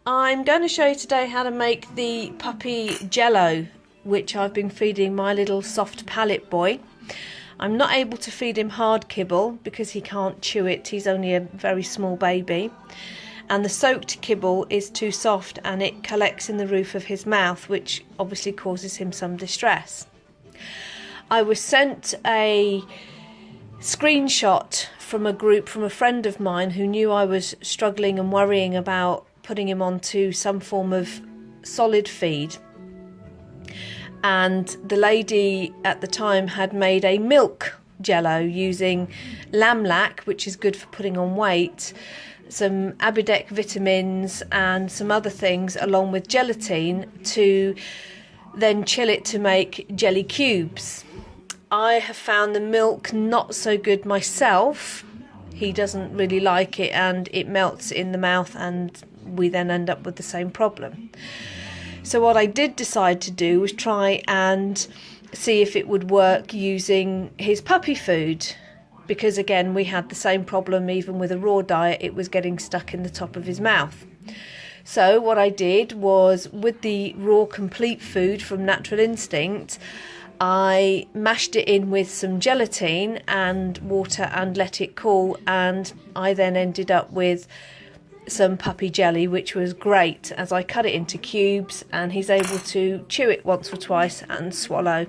I'm going to show you today how to make the puppy jello, which I've been feeding my little soft palate boy. I'm not able to feed him hard kibble because he can't chew it, he's only a very small baby. And the soaked kibble is too soft and it collects in the roof of his mouth, which obviously causes him some distress. I was sent a screenshot from a friend of mine who knew I was struggling and worrying about putting him onto some form of solid feed. And the lady at the time had made a milk jello using lamb lac, which is good for putting on weight, some Abidec vitamins and some other things, along with gelatin, to then chill it to make jelly cubes. I have found the milk not so good myself. He doesn't really like it and it melts in the mouth, and we then end up with the same problem. So what I did decide to do was try and see if it would work using his puppy food, because again we had the same problem. Even with a raw diet, it was getting stuck in the top of his mouth. So what I did was, with the raw complete food from Natural Instinct, I mashed it in with some gelatin and water and let it cool, and I then ended up with some puppy jelly, which was great, as I cut it into cubes and he's able to chew it once or twice and swallow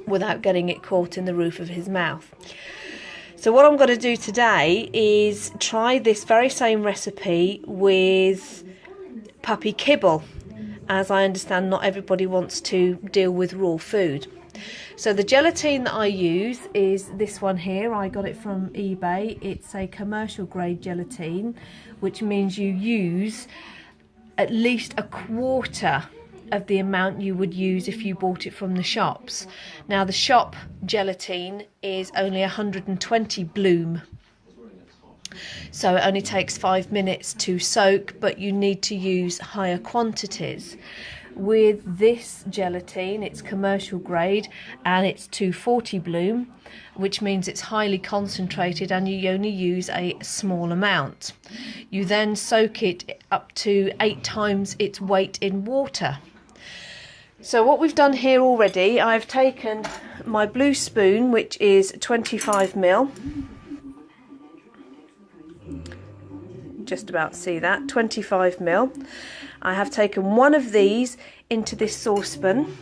without getting it caught in the roof of his mouth. So what I'm going to do today is try this very same recipe with puppy kibble, as I understand not everybody wants to deal with raw food. So the gelatin that I use is this one here. I got it from eBay. It's a commercial grade gelatin, which means you use at least a quarter of the amount you would use if you bought it from the shops. Now the shop gelatin is only 120 bloom. So it only takes 5 minutes to soak, but you need to use higher quantities. With this gelatin, it's commercial grade and it's 240 bloom, which means it's highly concentrated and you only use a small amount. You then soak it up to 8 times its weight in water. So what we've done here already, I've taken my blue spoon, which is 25ml. Just about see that, 25ml. I have taken one of these into this saucepan,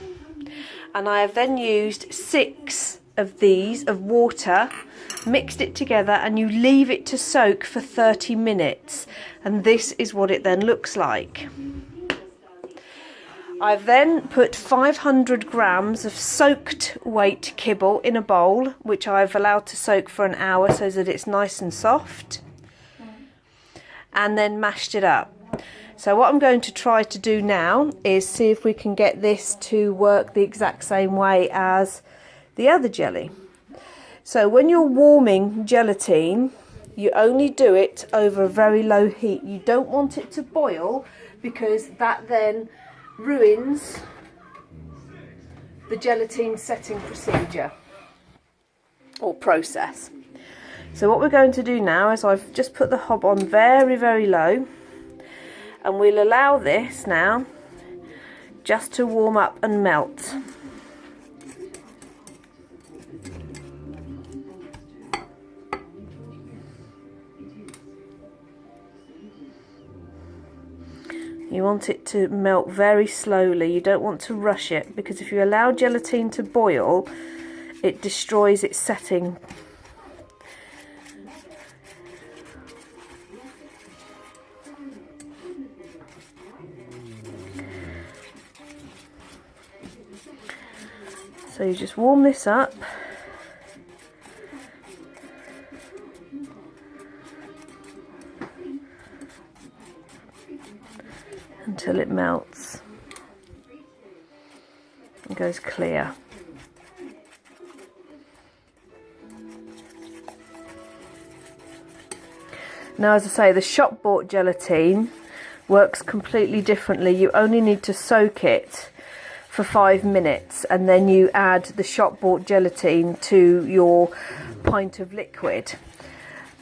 and I have then used 6 of these of water, mixed it together, and you leave it to soak for 30 minutes, and this is what it then looks like. I've then put 500 grams of soaked weight kibble in a bowl, which I've allowed to soak for an hour so that it's nice and soft, and then mashed it up. So what I'm going to try to do now is see if we can get this to work the exact same way as the other jelly. So when you're warming gelatin, you only do it over a very low heat. You don't want it to boil, because that then ruins the gelatin setting procedure or process. So what we're going to do now is I've just put the hob on very, very low, and we'll allow this now just to warm up and melt. You want it to melt very slowly. You don't want to rush it, because if you allow gelatin to boil, it destroys its setting. So you just warm this up. Until it melts and goes clear. Now, as I say, the shop bought gelatin works completely differently. You only need to soak it for 5 minutes, and then you add the shop bought gelatin to your pint of liquid.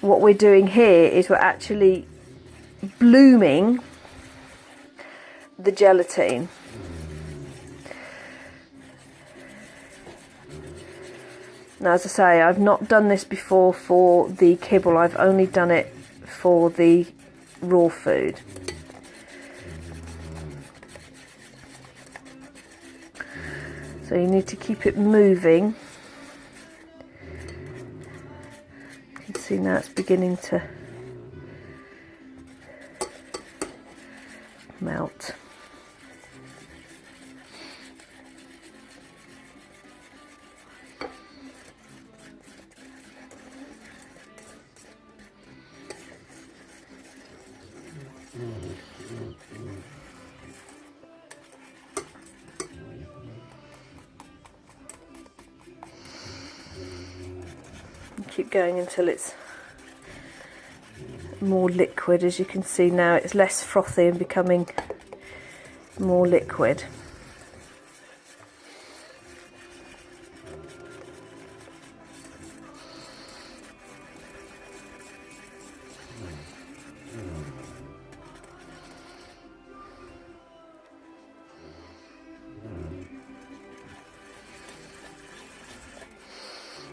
What we're doing here is we're actually blooming the gelatin. Now, as I say, I've not done this before for the kibble, I've only done it for the raw food. So you need to keep it moving. You can see now it's beginning to melt. Keep going until it's more liquid. As you can see now, it's less frothy and becoming more liquid.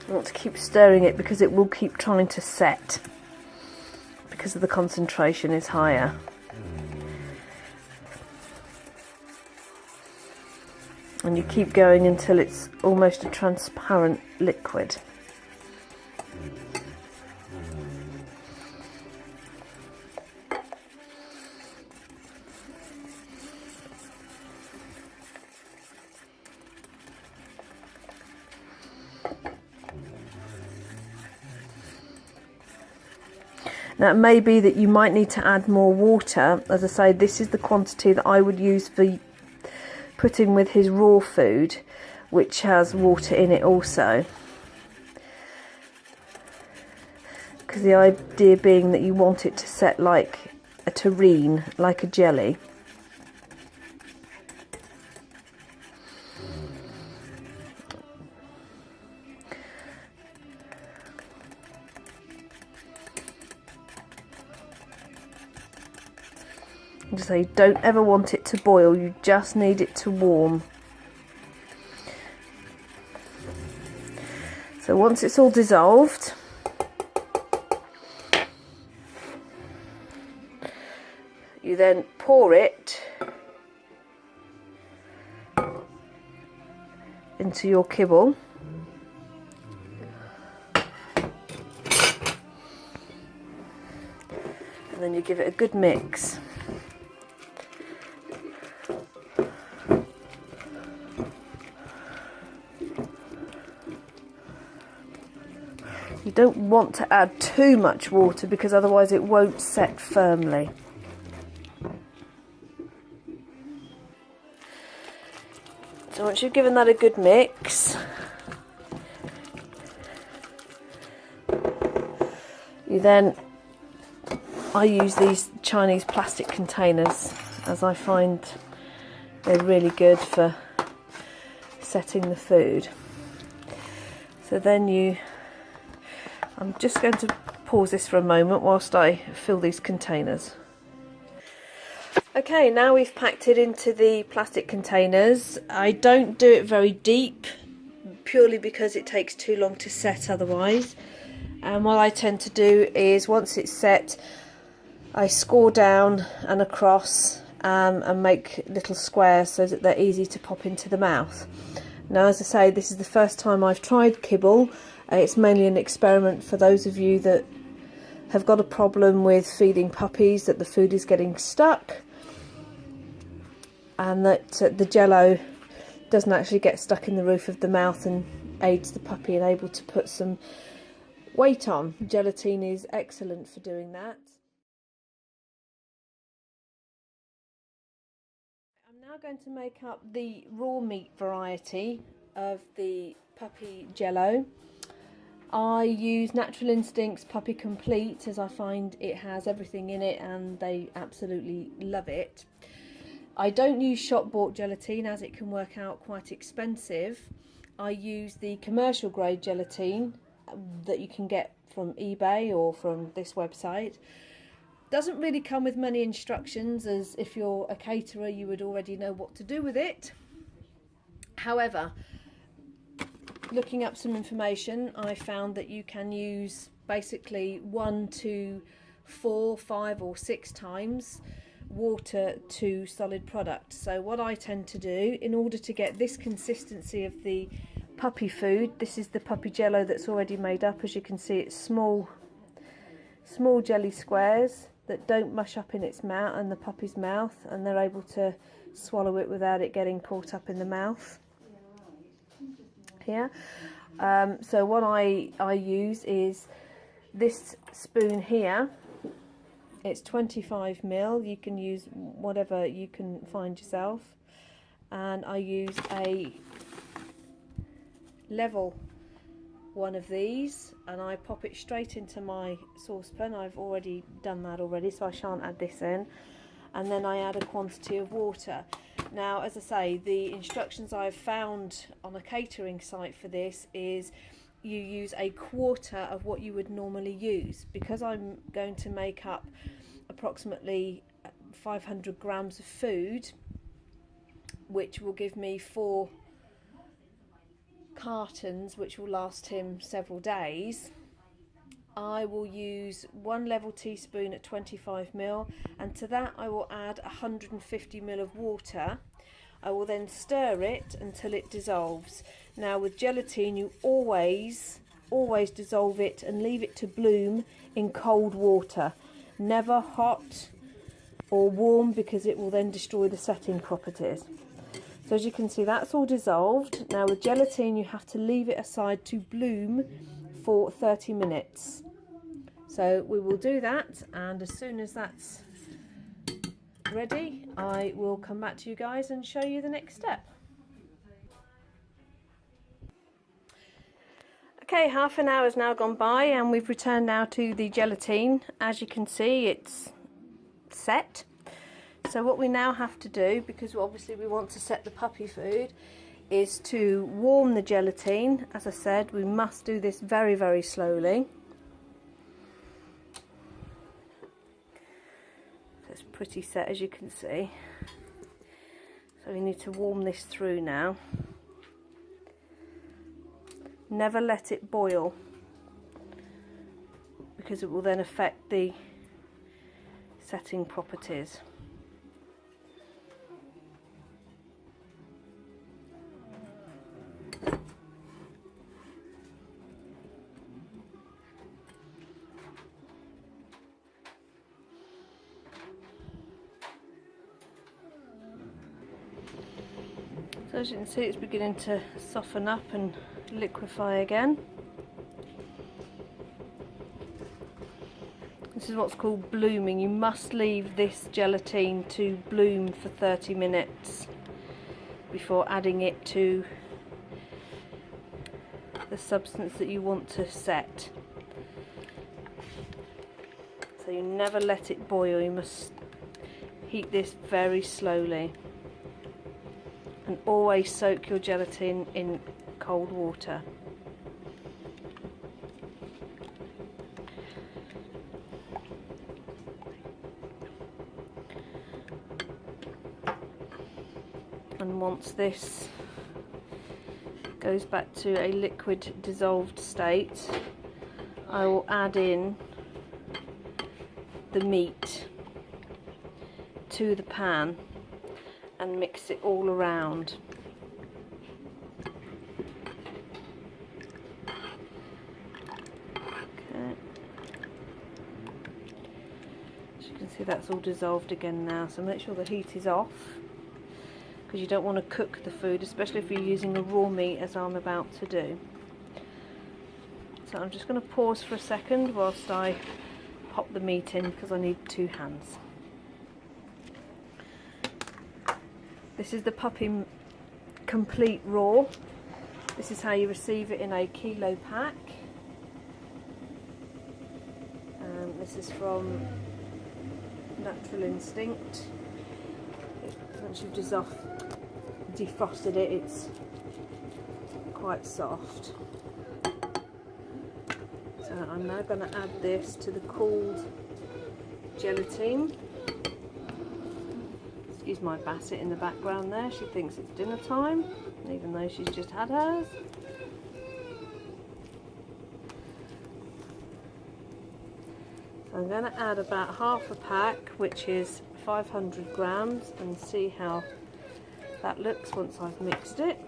I want to keep stirring it because it will keep trying to set because of the concentration is higher. And you keep going until it's almost a transparent liquid. Now it may be that you might need to add more water. As I say, this is the quantity that I would use for putting with his raw food, which has water in it also. Because the idea being that you want it to set like a terrine, like a jelly. So you don't ever want it to boil, you just need it to warm. So once it's all dissolved, you then pour it into your kibble. And then you give it a good mix. You don't want to add too much water because otherwise it won't set firmly. So once you've given that a good mix, you then, I use these Chinese plastic containers as I find they're really good for setting the food. So then I'm just going to pause this for a moment whilst I fill these containers. Okay, now we've packed it into the plastic containers. I don't do it very deep, purely because it takes too long to set otherwise. And what I tend to do is, once it's set, I score down and across and make little squares so that they're easy to pop into the mouth. Now, as I say, this is the first time I've tried kibble. It's mainly an experiment for those of you that have got a problem with feeding puppies, that the food is getting stuck, and that the jello doesn't actually get stuck in the roof of the mouth and aids the puppy in able to put some weight on. Gelatin is excellent for doing that. I'm now going to make up the raw meat variety of the puppy jello. I use Natural Instincts Puppy Complete as I find it has everything in it and they absolutely love it. I don't use shop bought gelatin as it can work out quite expensive. I use the commercial grade gelatin that you can get from eBay or from this website. Doesn't really come with many instructions, as if you're a caterer you would already know what to do with it. However, looking up some information, I found that you can use basically 1 to 4, 5 or 6 times water to solid product. So what I tend to do, in order to get this consistency of the puppy food, this is the puppy jello that's already made up. As you can see, it's small jelly squares that don't mush up in its mouth and the puppy's mouth, and they're able to swallow it without it getting caught up in the mouth here. So what I use is this spoon here. It's 25 ml. You can use whatever you can find yourself, and I use a level one of these, and I pop it straight into my saucepan. I've already done that already, so I shan't add this in. And then I add a quantity of water. Now, as I say, the instructions I've found on a catering site for this is you use a quarter of what you would normally use. Because I'm going to make up approximately 500 grams of food, which will give me 4 cartons, which will last him several days, I will use 1 level teaspoon at 25 ml, and to that I will add 150 ml of water. I will then stir it until it dissolves. Now with gelatin, you always dissolve it and leave it to bloom in cold water, never hot or warm, because it will then destroy the setting properties. So as you can see, that's all dissolved. Now with gelatin, you have to leave it aside to bloom for 30 minutes. So we will do that, and as soon as that's ready, I will come back to you guys and show you the next step. Okay, half an hour has now gone by and we've returned now to the gelatin. As you can see, it's set. So what we now have to do, because obviously we want to set the puppy food, is to warm the gelatin. As I said, we must do this very, very slowly. So it's pretty set, as you can see. So we need to warm this through now. Never let it boil, because it will then affect the setting properties. So as you can see, it's beginning to soften up and liquefy again. This is what's called blooming. You must leave this gelatin to bloom for 30 minutes before adding it to the substance that you want to set. So you never let it boil, you must heat this very slowly. And always soak your gelatin in cold water. And once this goes back to a liquid dissolved state, I will add in the meat to the pan and mix it all around. Okay. As you can see, that's all dissolved again now, so make sure the heat is off, because you don't want to cook the food, especially if you're using a raw meat, as I'm about to do. So I'm just going to pause for a second whilst I pop the meat in, because I need 2 hands. This is the puppy complete raw. This is how you receive it in a kilo pack. This is from Natural Instinct. Once you've defrosted it, it's quite soft. So I'm now going to add this to the cooled gelatin. Excuse my basset in the background there, she thinks it's dinner time, even though she's just had hers. So I'm going to add about half a pack, which is 500 grams, and see how that looks once I've mixed it.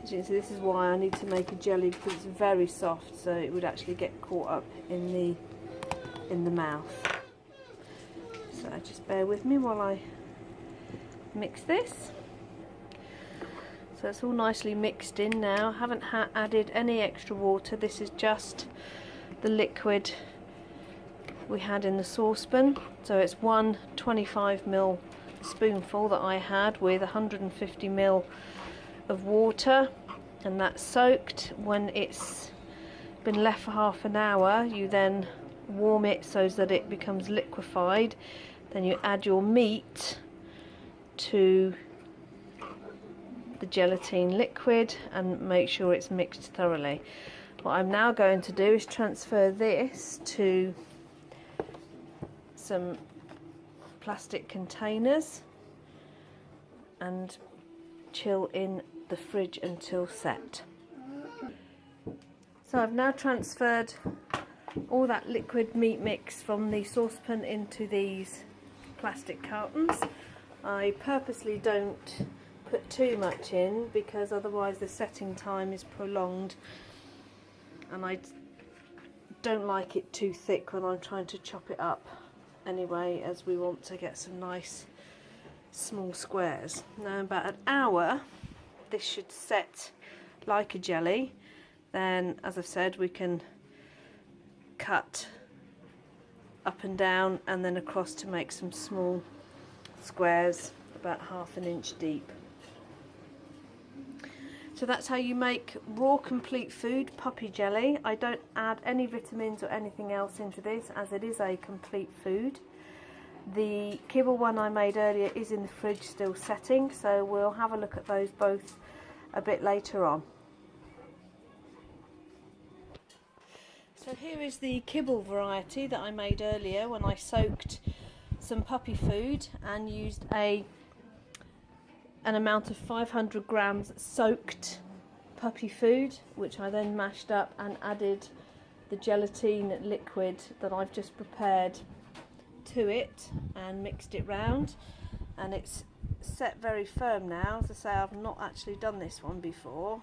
As you can see, this is why I need to make a jelly, because it's very soft, so it would actually get caught up in the mouth. So just bear with me while I mix this. So it's all nicely mixed in now. I haven't added any extra water. This is just the liquid we had in the saucepan. So it's one 25ml spoonful that I had with 150ml of water, and that's soaked. When it's been left for half an hour, you then warm it so that it becomes liquefied. Then you add your meat to the gelatin liquid and make sure it's mixed thoroughly. What I'm now going to do is transfer this to some plastic containers and chill in the fridge until set. So I've now transferred all that liquid meat mix from the saucepan into these plastic cartons. I purposely don't put too much in because otherwise the setting time is prolonged, and I don't like it too thick when I'm trying to chop it up anyway, as we want to get some nice small squares. Now in about an hour this should set like a jelly. Then, as I've said, we can cut up and down and then across to make some small squares about ½ an inch deep. So that's how you make raw complete food puppy jelly. I don't add any vitamins or anything else into this, as it is a complete food. The kibble one I made earlier is in the fridge still setting, so we'll have a look at those both a bit later on. So here is the kibble variety that I made earlier when I soaked some puppy food and used an amount of 500 grams soaked puppy food, which I then mashed up and added the gelatin liquid that I've just prepared to it and mixed it round, and it's set very firm now. As I say, I've not actually done this one before.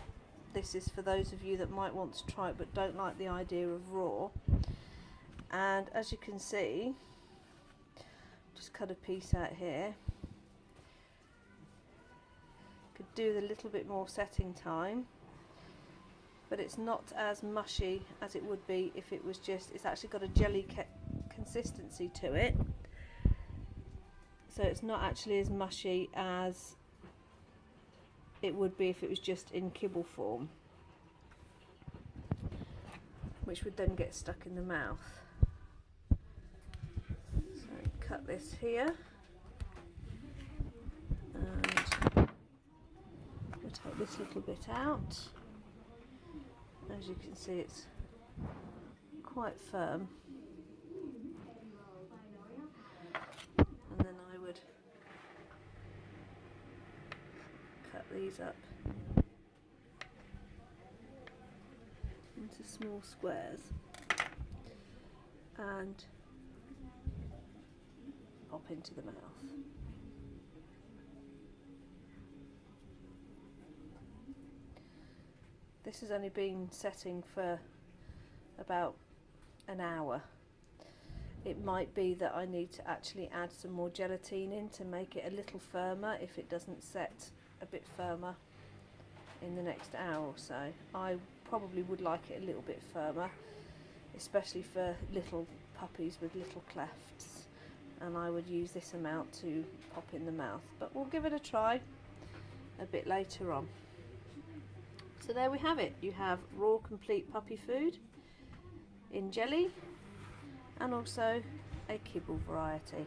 This is for those of you that might want to try it but don't like the idea of raw. And as you can see, just cut a piece out here. Could do with a little bit more setting time, but it's not as mushy as it would be if it was just, it's actually got a jelly consistency to it, so it's not actually as mushy as it would be if it was just in kibble form, which would then get stuck in the mouth. So cut this here, and we'll take this little bit out. As you can see, it's quite firm, and then I would cut these up into small squares and pop into the mouth. This has only been setting for about an hour. It might be that I need to actually add some more gelatin in to make it a little firmer if it doesn't set a bit firmer in the next hour or so. I probably would like it a little bit firmer, especially for little puppies with little clefts, and I would use this amount to pop in the mouth, but we'll give it a try a bit later on. So there we have it. You have raw complete puppy food in jelly and also a kibble variety.